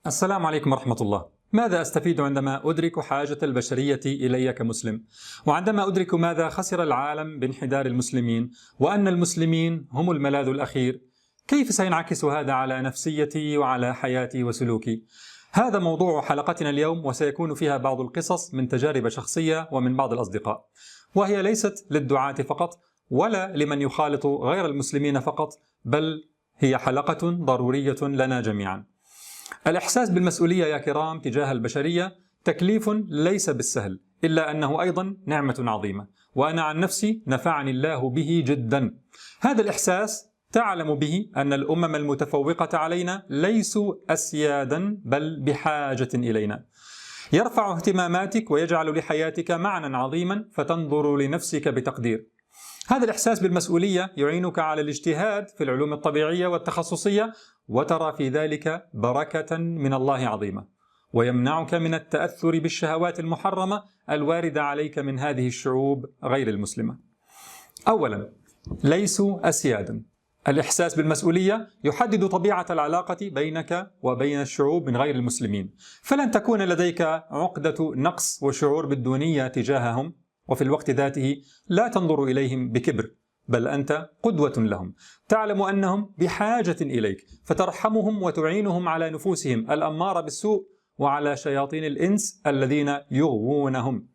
السلام عليكم ورحمة الله. ماذا أستفيد عندما أدرك حاجة البشرية إلي كمسلم؟ وعندما أدرك ماذا خسر العالم بانحدار المسلمين، وأن المسلمين هم الملاذ الأخير؟ كيف سينعكس هذا على نفسيتي وعلى حياتي وسلوكي؟ هذا موضوع حلقتنا اليوم، وسيكون فيها بعض القصص من تجارب شخصية ومن بعض الأصدقاء، وهي ليست للدعاة فقط ولا لمن يخالط غير المسلمين فقط، بل هي حلقة ضرورية لنا جميعا. الإحساس بالمسؤولية يا كرام تجاه البشرية تكليف ليس بالسهل، إلا أنه أيضا نعمة عظيمة، وأنا عن نفسي نفعني الله به جدا. هذا الإحساس تعلم به أن الأمم المتفوقة علينا ليسوا أسيادا، بل بحاجة إلينا. يرفع اهتماماتك ويجعل لحياتك معنى عظيما، فتنظر لنفسك بتقدير. هذا الإحساس بالمسؤولية يعينك على الاجتهاد في العلوم الطبيعية والتخصصية، وترى في ذلك بركة من الله عظيمة، ويمنعك من التأثر بالشهوات المحرمة الواردة عليك من هذه الشعوب غير المسلمة. أولا، ليسوا أسيادا. الإحساس بالمسؤولية يحدد طبيعة العلاقة بينك وبين الشعوب من غير المسلمين، فلن تكون لديك عقدة نقص وشعور بالدونية تجاههم، وفي الوقت ذاته لا تنظر إليهم بكبر، بل أنت قدوة لهم. تعلم أنهم بحاجة إليك، فترحمهم وتعينهم على نفوسهم الأمارة بالسوء وعلى شياطين الإنس الذين يغوونهم.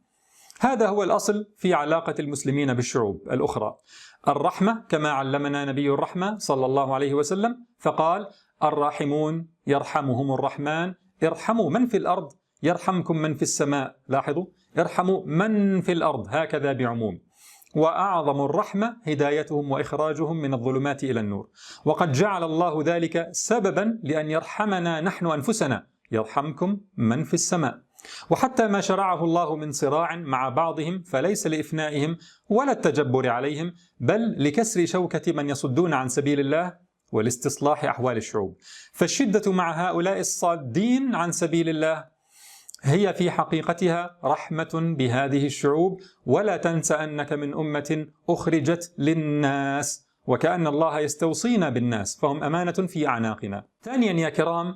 هذا هو الأصل في علاقة المسلمين بالشعوب الأخرى، الرحمة، كما علمنا نبي الرحمة صلى الله عليه وسلم، فقال: الراحمون يرحمهم الرحمن، ارحموا من في الأرض يرحمكم من في السماء. لاحظوا، ارحموا من في الأرض، هكذا بعموم. وأعظم الرحمة هدايتهم وإخراجهم من الظلمات إلى النور، وقد جعل الله ذلك سببا لأن يرحمنا نحن أنفسنا: يرحمكم من في السماء. وحتى ما شرعه الله من صراع مع بعضهم فليس لإفنائهم ولا التجبر عليهم، بل لكسر شوكة من يصدون عن سبيل الله ولاستصلاح أحوال الشعوب. فالشدة مع هؤلاء الصادين عن سبيل الله هي في حقيقتها رحمة بهذه الشعوب. ولا تنسى أنك من أمة أخرجت للناس، وكأن الله يستوصينا بالناس، فهم أمانة في أعناقنا. ثانيا يا كرام،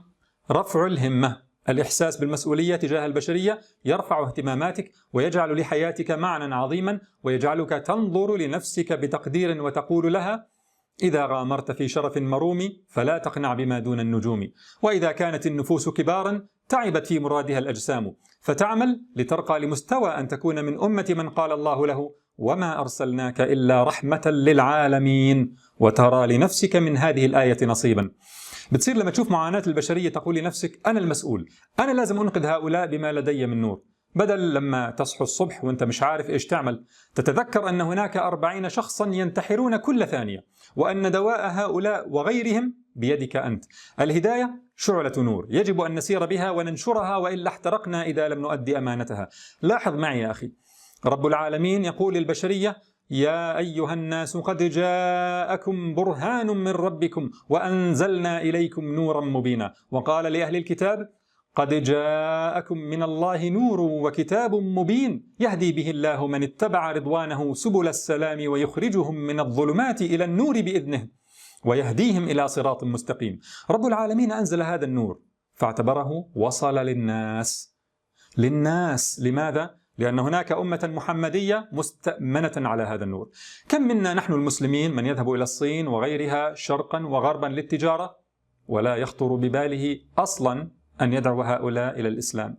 رفع الهمة. الإحساس بالمسؤولية تجاه البشرية يرفع اهتماماتك ويجعل لحياتك معنى عظيما، ويجعلك تنظر لنفسك بتقدير وتقول لها: إذا غامرت في شرف مروم فلا تقنع بما دون النجوم. وإذا كانت النفوس كبارا تعبت في مرادها الأجسام، فتعمل لترقى لمستوى أن تكون من أمة من قال الله له: وما أرسلناك إلا رحمة للعالمين. وترى لنفسك من هذه الآية نصيبا. بتصير لما تشوف معاناة البشرية تقول لنفسك: أنا المسؤول، أنا لازم أنقذ هؤلاء بما لدي من نور. بدل لما تصحو الصبح وانت مش عارف ايش تعمل، تتذكر أن هناك 40 شخصا ينتحرون كل ثانية، وأن دواء هؤلاء وغيرهم بيدك أنت. الهداية شعلة نور يجب أن نسير بها وننشرها، وإلا احترقنا إذا لم نؤدي أمانتها. لاحظ معي يا أخي، رب العالمين يقول للبشرية: يا أيها الناس قد جاءكم برهان من ربكم وأنزلنا إليكم نورا مبينا. وقال لأهل الكتاب: قد جاءكم من الله نور وكتاب مبين يهدي به الله من اتبع رضوانه سبل السلام ويخرجهم من الظلمات إلى النور بإذنه ويهديهم إلى صراط مستقيم. رب العالمين أنزل هذا النور فاعتبره وصل للناس. لماذا؟ لأن هناك أمة محمدية مستأمنة على هذا النور. كم منا نحن المسلمين من يذهب إلى الصين وغيرها شرقا وغربا للتجارة، ولا يخطر بباله أصلا أن يدعو هؤلاء إلى الإسلام؟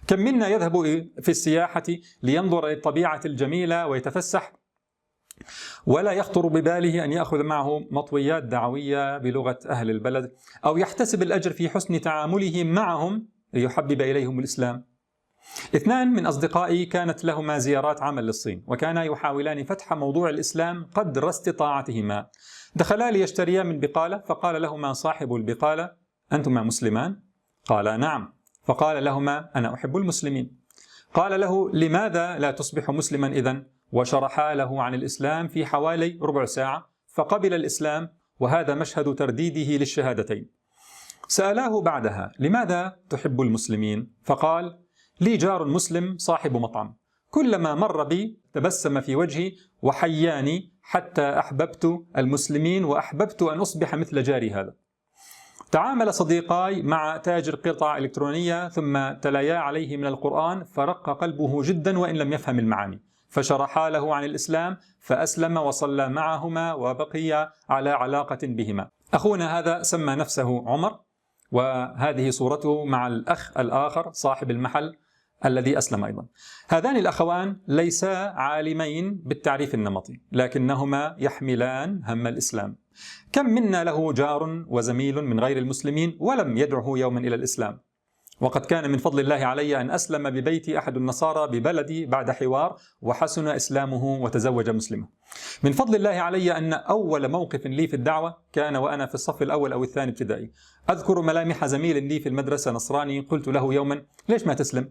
كم منا يذهب في السياحة لينظر للطبيعة الجميلة ويتفسح، ولا يخطر بباله أن يأخذ معه مطويات دعوية بلغة أهل البلد، أو يحتسب الأجر في حسن تعامله معهم ليحبب إليهم الإسلام؟ 2 من أصدقائي كانت لهما زيارات عمل للصين، وكانا يحاولان فتح موضوع الإسلام قدر استطاعتهما. دخلا ليشتريا من بقالة، فقال لهما صاحب البقالة: أنتما مسلمان؟ قالا: نعم. فقال لهما: أنا أحب المسلمين. قال له: لماذا لا تصبح مسلما إذن؟ وشرحا له عن الإسلام في حوالي ربع ساعة، فقبل الإسلام، وهذا مشهد ترديده للشهادتين. سألاه بعدها: لماذا تحب المسلمين؟ فقال: لي جار مسلم صاحب مطعم، كلما مر بي تبسم في وجهي وحياني حتى أحببت المسلمين وأحببت أن أصبح مثل جاري هذا. تعامل صديقاي مع تاجر قطع إلكترونية ثم تلايا عليه من القرآن فرق قلبه جدا وإن لم يفهم المعاني، فشرحا له عن الإسلام فأسلم وصلى معهما وبقي على علاقة بهما. أخونا هذا سمى نفسه عمر، وهذه صورته مع الأخ الآخر صاحب المحل الذي أسلم أيضا. هذان الأخوان ليسا عالمين بالتعريف النمطي، لكنهما يحملان هم الإسلام. كم منا له جار وزميل من غير المسلمين ولم يدعه يوما إلى الإسلام؟ وقد كان من فضل الله علي أن أسلم ببيتي أحد النصارى ببلدي بعد حوار، وحسن إسلامه وتزوج مسلمة. من فضل الله علي أن أول موقف لي في الدعوة كان وأنا في الصف الأول أو الثاني ابتدائي. أذكر ملامح زميل لي في المدرسة نصراني، قلت له يوما: ليش ما تسلم؟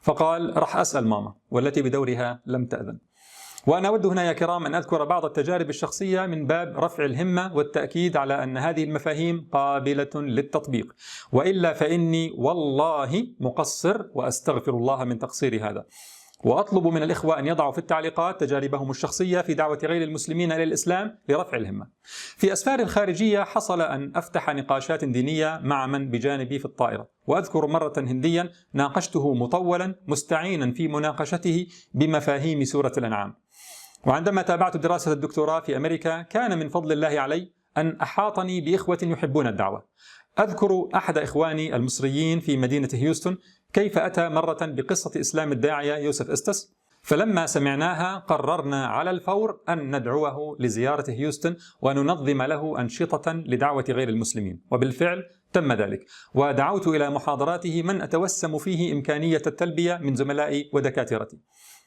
فقال: راح أسأل ماما، والتي بدورها لم تأذن. وأنا أود هنا يا كرام أن أذكر بعض التجارب الشخصية من باب رفع الهمة والتأكيد على أن هذه المفاهيم قابلة للتطبيق، وإلا فإني والله مقصر وأستغفر الله من تقصير هذا. وأطلب من الإخوة أن يضعوا في التعليقات تجاربهم الشخصية في دعوة غير المسلمين إلى الإسلام لرفع الهمة. في أسفاري الخارجية حصل أن أفتح نقاشات دينية مع من بجانبي في الطائرة، وأذكر مرة هنديا ناقشته مطولا مستعينا في مناقشته بمفاهيم سورة الأنعام. وعندما تابعت دراسة الدكتوراه في أمريكا كان من فضل الله علي أن أحاطني بإخوة يحبون الدعوة. أذكر أحد إخواني المصريين في مدينة هيوستن كيف أتى مرة بقصة إسلام الداعية يوسف إستس، فلما سمعناها قررنا على الفور أن ندعوه لزيارة هيوستن وننظم له أنشطة لدعوة غير المسلمين، وبالفعل تم ذلك. ودعوت إلى محاضراته من أتوسم فيه إمكانية التلبية من زملائي ودكاترتي،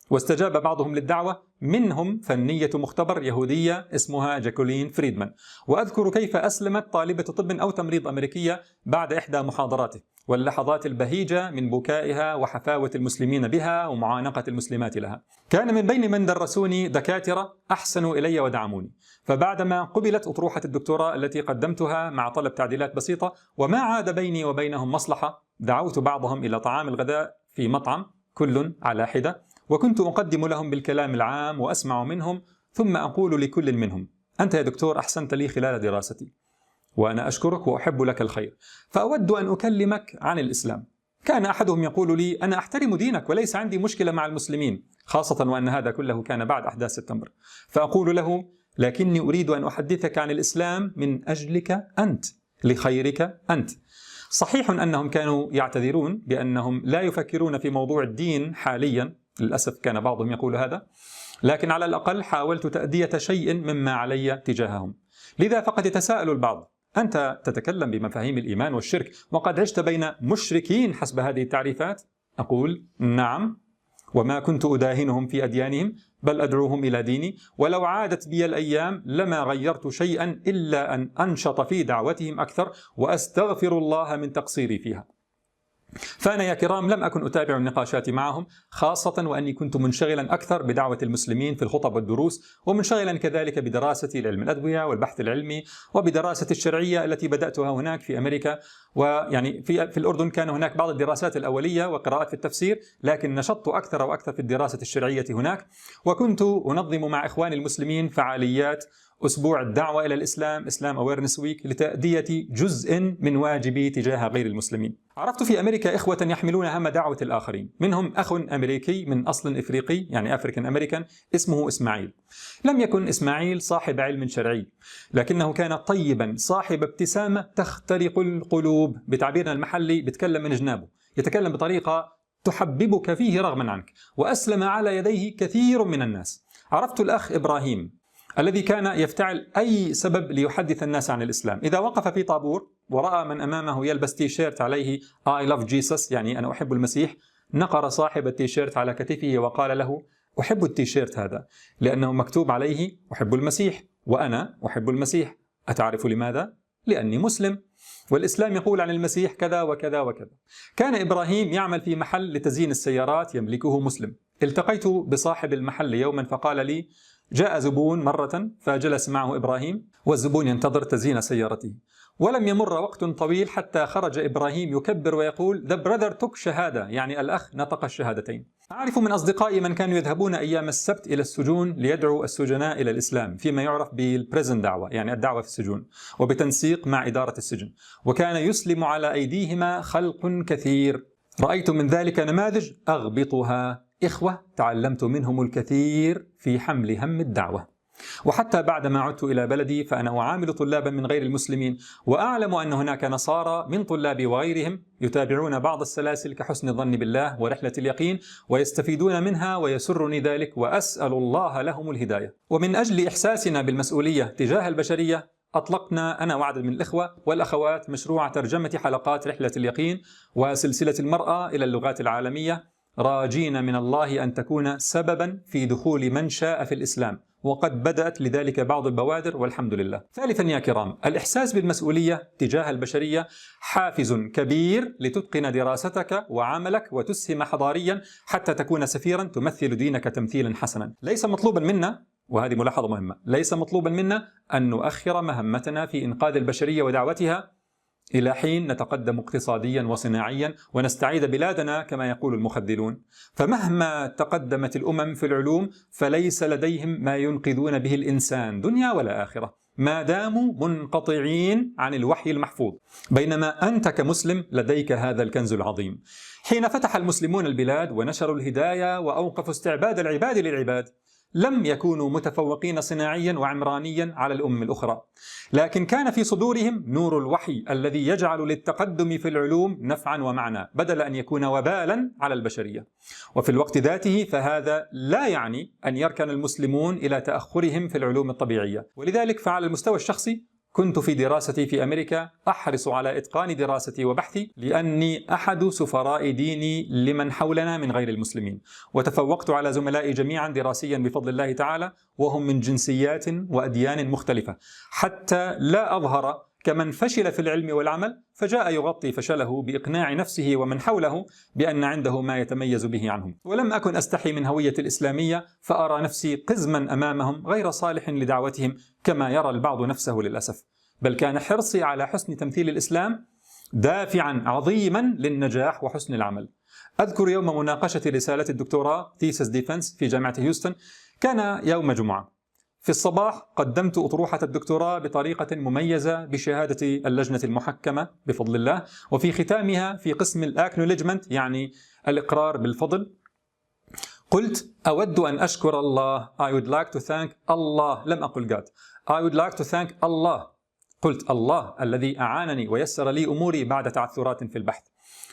واستجاب بعضهم للدعوة، منهم فنية مختبر يهودية اسمها جاكولين فريدمان. وأذكر كيف أسلمت طالبة طب أو تمريض أمريكية بعد إحدى محاضراته، واللحظات البهيجة من بكائها وحفاوة المسلمين بها ومعانقة المسلمات لها. كان من بين من درسوني دكاترة أحسنوا إلي ودعموني، فبعدما قبلت أطروحة الدكتوراه التي قدمتها مع طلب تعديلات بسيطة وما عاد بيني وبينهم مصلحة، دعوت بعضهم إلى طعام الغداء في مطعم كل على حدة، وكنت أقدم لهم بالكلام العام وأسمع منهم، ثم أقول لكل منهم: أنت يا دكتور أحسنت لي خلال دراستي، وأنا أشكرك وأحب لك الخير، فأود أن أكلمك عن الإسلام. كان أحدهم يقول لي: أنا أحترم دينك وليس عندي مشكلة مع المسلمين، خاصة وأن هذا كله كان بعد أحداث سبتمبر. فأقول له: لكني أريد أن أحدثك عن الإسلام من أجلك أنت، لخيرك أنت. صحيح أنهم كانوا يعتذرون بأنهم لا يفكرون في موضوع الدين حاليا، للأسف كان بعضهم يقول هذا، لكن على الأقل حاولت تأدية شيء مما علي تجاههم. لذا فقد يتساءل البعض: أنت تتكلم بمفاهيم الإيمان والشرك وقد عشت بين مشركين حسب هذه التعريفات؟ أقول: نعم، وما كنت أداهنهم في أديانهم، بل أدعوهم إلى ديني، ولو عادت بي الأيام لما غيرت شيئا إلا أن أنشط في دعوتهم أكثر، وأستغفر الله من تقصيري فيها. فأنا يا كرام لم أكن أتابع النقاشات معهم، خاصة وأني كنت منشغلا أكثر بدعوة المسلمين في الخطب والدروس، ومنشغلا كذلك بدراستي لعلم الأدوية والبحث العلمي، وبدراسة الشرعية التي بدأتها هناك في أمريكا. ويعني في الأردن كان هناك بعض الدراسات الأولية وقراءات في التفسير، لكن نشطت أكثر وأكثر في الدراسة الشرعية هناك. وكنت أنظم مع إخواني المسلمين فعاليات أسبوع الدعوة إلى الإسلام، إسلام أويرنس ويك، لتأدية جزء من واجبي تجاه غير المسلمين. عرفت في أمريكا إخوة يحملون هم دعوة الآخرين، منهم أخ أمريكي من أصل إفريقي يعني أفريكان أمريكان اسمه إسماعيل. لم يكن إسماعيل صاحب علم شرعي، لكنه كان طيبا صاحب ابتسامة تخترق القلوب، بتعبيرنا المحلي بيتكلم من جنابه، يتكلم بطريقة تحببك فيه رغما عنك، وأسلم على يديه كثير من الناس. عرفت الأخ إبراهيم الذي كان يفتعل أي سبب ليحدث الناس عن الإسلام. إذا وقف في طابور ورأى من أمامه يلبس تيشيرت عليه I love Jesus يعني أنا أحب المسيح، نقر صاحب التيشيرت على كتفه وقال له: أحب التيشيرت هذا لأنه مكتوب عليه أحب المسيح، وأنا أحب المسيح. أتعرف لماذا؟ لأني مسلم، والإسلام يقول عن المسيح كذا وكذا وكذا. كان إبراهيم يعمل في محل لتزيين السيارات يملكه مسلم. التقيت بصاحب المحل يوما فقال لي: جاء زبون مرة فجلس معه إبراهيم، والزبون ينتظر تزيين سيارته، ولم يمر وقت طويل حتى خرج إبراهيم يكبر ويقول: The brother took شهادة، يعني الأخ نطق الشهادتين. أعرف من أصدقائي من كانوا يذهبون أيام السبت إلى السجون ليدعوا السجناء إلى الإسلام فيما يعرف بالبريزن دعوة، يعني الدعوة في السجون، وبتنسيق مع إدارة السجن، وكان يسلم على أيديهما خلق كثير. رأيت من ذلك نماذج أغبطها، إخوة تعلمت منهم الكثير في حمل هم الدعوة. وحتى بعدما عدت إلى بلدي فأنا أعامل طلابا من غير المسلمين، وأعلم أن هناك نصارى من طلابي وغيرهم يتابعون بعض السلاسل كحسن الظن بالله ورحلة اليقين ويستفيدون منها، ويسرني ذلك وأسأل الله لهم الهداية. ومن أجل إحساسنا بالمسؤولية تجاه البشرية أطلقنا أنا وعدد من الإخوة والأخوات مشروع ترجمة حلقات رحلة اليقين وسلسلة المرأة إلى اللغات العالمية، راجين من الله أن تكون سببا في دخول من شاء في الإسلام، وقد بدأت لذلك بعض البوادر والحمد لله. ثالثا يا كرام، الإحساس بالمسؤولية تجاه البشرية حافز كبير لتتقن دراستك وعملك وتسهم حضاريا حتى تكون سفيرا تمثل دينك تمثيلا حسنا. ليس مطلوبا منا، وهذه ملاحظة مهمة، ليس مطلوبا منا أن نؤخر مهمتنا في إنقاذ البشرية ودعوتها إلى حين نتقدم اقتصاديا وصناعيا ونستعيد بلادنا كما يقول المخذلون. فمهما تقدمت الأمم في العلوم فليس لديهم ما ينقذون به الإنسان دنيا ولا آخرة ما داموا منقطعين عن الوحي المحفوظ، بينما أنت كمسلم لديك هذا الكنز العظيم. حين فتح المسلمون البلاد ونشروا الهداية وأوقفوا استعباد العباد للعباد لم يكونوا متفوقين صناعيا وعمرانيا على الأمم الأخرى، لكن كان في صدورهم نور الوحي الذي يجعل للتقدم في العلوم نفعا ومعنى بدل أن يكون وبالا على البشرية. وفي الوقت ذاته فهذا لا يعني أن يركن المسلمون إلى تأخرهم في العلوم الطبيعية. ولذلك فعلى المستوى الشخصي كنت في دراستي في أمريكا أحرص على إتقان دراستي وبحثي، لأني أحد سفراء ديني لمن حولنا من غير المسلمين، وتفوقت على زملائي جميعا دراسيا بفضل الله تعالى، وهم من جنسيات وأديان مختلفة، حتى لا أظهر كمن فشل في العلم والعمل فجاء يغطي فشله بإقناع نفسه ومن حوله بأن عنده ما يتميز به عنهم. ولم أكن أستحي من هوية الإسلامية فأرى نفسي قزما أمامهم غير صالح لدعوتهم كما يرى البعض نفسه للأسف، بل كان حرصي على حسن تمثيل الإسلام دافعا عظيما للنجاح وحسن العمل. أذكر يوم مناقشة رسالة الدكتوراه Thesis Defense في جامعة هيوستن، كان يوم جمعة. في الصباح قدمت أطروحة الدكتوراه بطريقة مميزة بشهادة اللجنة المحكمة بفضل الله، وفي ختامها في قسم الأكنوليجمنت يعني الإقرار بالفضل قلت أود أن أشكر الله. I would like to thank الله، لم أقل God. I would like to thank الله. قلت الله الذي أعانني ويسر لي أموري بعد تعثرات في البحث.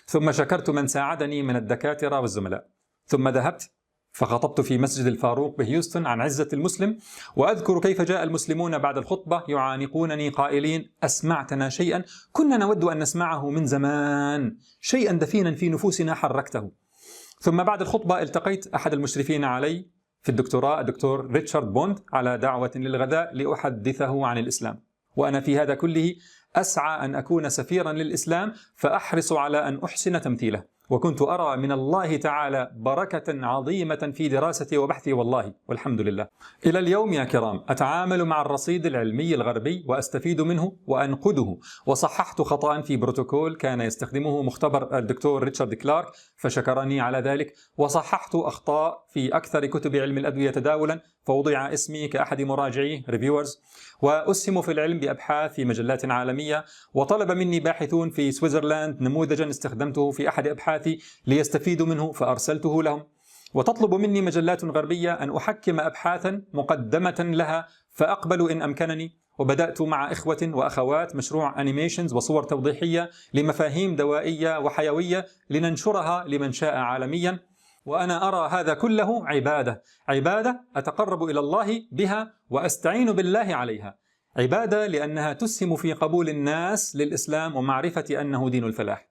ثم شكرت من ساعدني من الدكاترة والزملاء. ثم ذهبت فخطبت في مسجد الفاروق بهيوستن عن عزة المسلم، وأذكر كيف جاء المسلمون بعد الخطبة يعانقونني قائلين: أسمعتنا شيئا كنا نود أن نسمعه من زمان، شيئا دفينا في نفوسنا حركته. ثم بعد الخطبة التقيت أحد المشرفين علي في الدكتوراه الدكتور ريتشارد بوند على دعوة للغداء لأحدثه عن الإسلام، وأنا في هذا كله أسعى أن أكون سفيرا للإسلام، فأحرص على أن أحسن تمثيله. وكنت أرى من الله تعالى بركة عظيمة في دراستي وبحثي والله والحمد لله. إلى اليوم يا كرام أتعامل مع الرصيد العلمي الغربي وأستفيد منه وأنقده، وصححت خطأ في بروتوكول كان يستخدمه مختبر الدكتور ريتشارد كلارك فشكرني على ذلك، وصححت أخطاء في أكثر كتب علم الأدوية تداولا فوضع اسمي كأحد مراجعي ريفيورز، وأسهم في العلم بأبحاث في مجلات عالمية، وطلب مني باحثون في سويسرلاند نموذجا استخدمته في أحد أبحاثي ليستفيدوا منه فأرسلته لهم، وتطلب مني مجلات غربية أن أحكم أبحاثا مقدمة لها فأقبل إن أمكنني. وبدأت مع إخوة وأخوات مشروع أنيميشنز وصور توضيحية لمفاهيم دوائية وحيوية لننشرها لمن شاء عالميا. وأنا أرى هذا كله عبادة أتقرب إلى الله بها وأستعين بالله عليها، عبادة لأنها تسهم في قبول الناس للإسلام ومعرفة أنه دين الفلاح.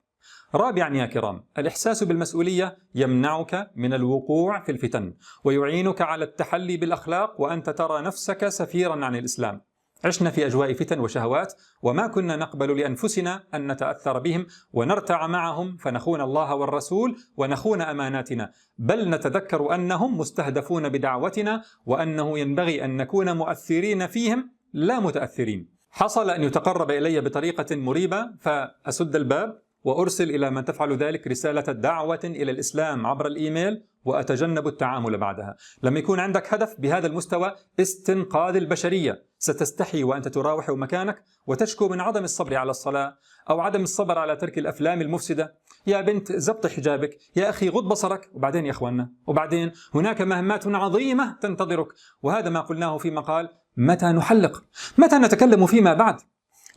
رابعا يا كرام، الإحساس بالمسؤولية يمنعك من الوقوع في الفتن ويعينك على التحلي بالأخلاق وأنت ترى نفسك سفيرا عن الإسلام. عشنا في أجواء فتن وشهوات وما كنا نقبل لأنفسنا أن نتأثر بهم ونرتع معهم فنخون الله والرسول ونخون أماناتنا، بل نتذكر أنهم مستهدفون بدعوتنا وأنه ينبغي أن نكون مؤثرين فيهم لا متأثرين. حصل أن يتقرب إلي بطريقة مريبة فأسد الباب وأرسل إلى من تفعل ذلك رسالة دعوة إلى الإسلام عبر الإيميل وأتجنب التعامل بعدها. لما يكون عندك هدف بهذا المستوى استنقاذ البشرية، ستستحي وأنت تراوح مكانك وتشكو من عدم الصبر على الصلاة أو عدم الصبر على ترك الأفلام المفسدة. يا بنت زبط حجابك، يا أخي غض بصرك. وبعدين يا أخواننا، وبعدين هناك مهمات عظيمة تنتظرك، وهذا ما قلناه في مقال متى نحلق؟ متى نتكلم فيما بعد؟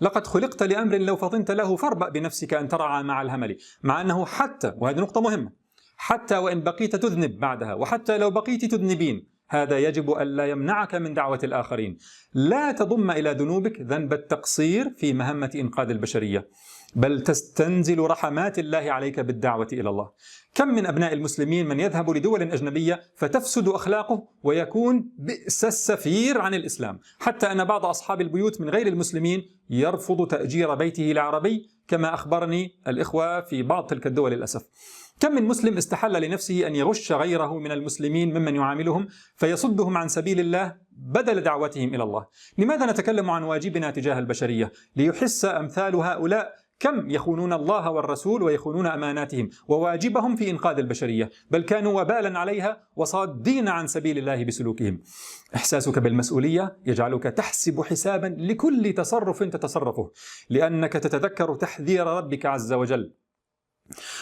لقد خلقت لأمر لو فطنت له فاربأ بنفسك أن ترعى مع الهمل. مع أنه حتى، وهذه نقطة مهمة، حتى وإن بقيت تذنب بعدها، وحتى لو بقيت تذنبين، هذا يجب ألا يمنعك من دعوة الآخرين. لا تضم إلى ذنوبك ذنب التقصير في مهمة إنقاذ البشرية، بل تستنزل رحمات الله عليك بالدعوة إلى الله. كم من أبناء المسلمين من يذهب لدول أجنبية فتفسد أخلاقه ويكون بئس السفير عن الإسلام، حتى أن بعض أصحاب البيوت من غير المسلمين يرفض تأجير بيته لعربي، كما أخبرني الإخوة في بعض تلك الدول للأسف. كم من مسلم استحل لنفسه أن يغش غيره من المسلمين ممن يعاملهم فيصدهم عن سبيل الله بدل دعوتهم إلى الله. لماذا نتكلم عن واجبنا تجاه البشرية؟ ليحس أمثال هؤلاء كم يخونون الله والرسول ويخونون أماناتهم وواجبهم في إنقاذ البشرية، بل كانوا وبالا عليها وصادين عن سبيل الله بسلوكهم. إحساسك بالمسؤولية يجعلك تحسب حسابا لكل تصرف تتصرفه، لأنك تتذكر تحذير ربك عز وجل: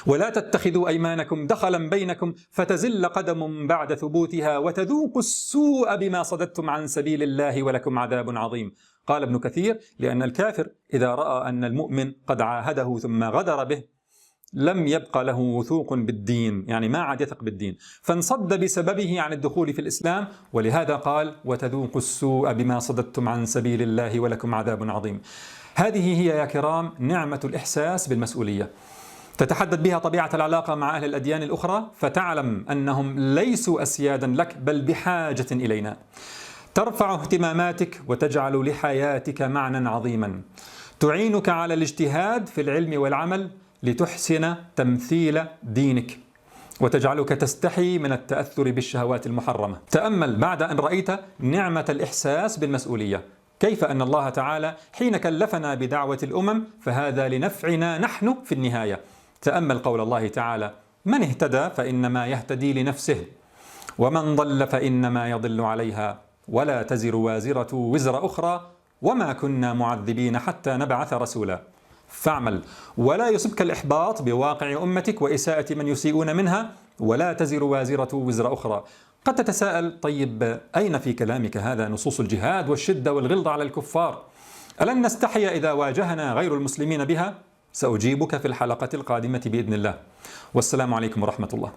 ولا تتخذوا أيمانكم دخلا بينكم فتزل قدم بعد ثبوتها وتذوقوا السوء بما صددتم عن سبيل الله ولكم عذاب عظيم. قال ابن كثير: لأن الكافر إذا رأى أن المؤمن قد عاهده ثم غدر به لم يبقى له وثوق بالدين، يعني ما عاد يثق بالدين، فانصد بسببه عن الدخول في الإسلام. ولهذا قال: وتذوقوا السوء بما صددتم عن سبيل الله ولكم عذاب عظيم. هذه هي يا كرام نعمة الإحساس بالمسؤولية، تتحدد بها طبيعة العلاقة مع أهل الأديان الأخرى، فتعلم أنهم ليسوا أسيادا لك بل بحاجة إلينا. ترفع اهتماماتك وتجعل لحياتك معنى عظيما، تعينك على الاجتهاد في العلم والعمل لتحسن تمثيل دينك، وتجعلك تستحي من التأثر بالشهوات المحرمة. تأمل بعد أن رأيت نعمة الإحساس بالمسؤولية كيف أن الله تعالى حين كلفنا بدعوة الأمم فهذا لنفعنا نحن في النهاية. تأمل قول الله تعالى: من اهتدى فإنما يهتدي لنفسه ومن ضل فإنما يضل عليها ولا تزر وازرة وزر أخرى وما كنا معذبين حتى نبعث رسولا. فاعمل ولا يصبك الإحباط بواقع أمتك وإساءة من يسيئون منها، ولا تزر وازرة وزر أخرى. قد تتساءل: طيب أين في كلامك هذا نصوص الجهاد والشدة والغلظة على الكفار؟ ألن نستحي إذا واجهنا غير المسلمين بها؟ سأجيبك في الحلقة القادمة بإذن الله. والسلام عليكم ورحمة الله.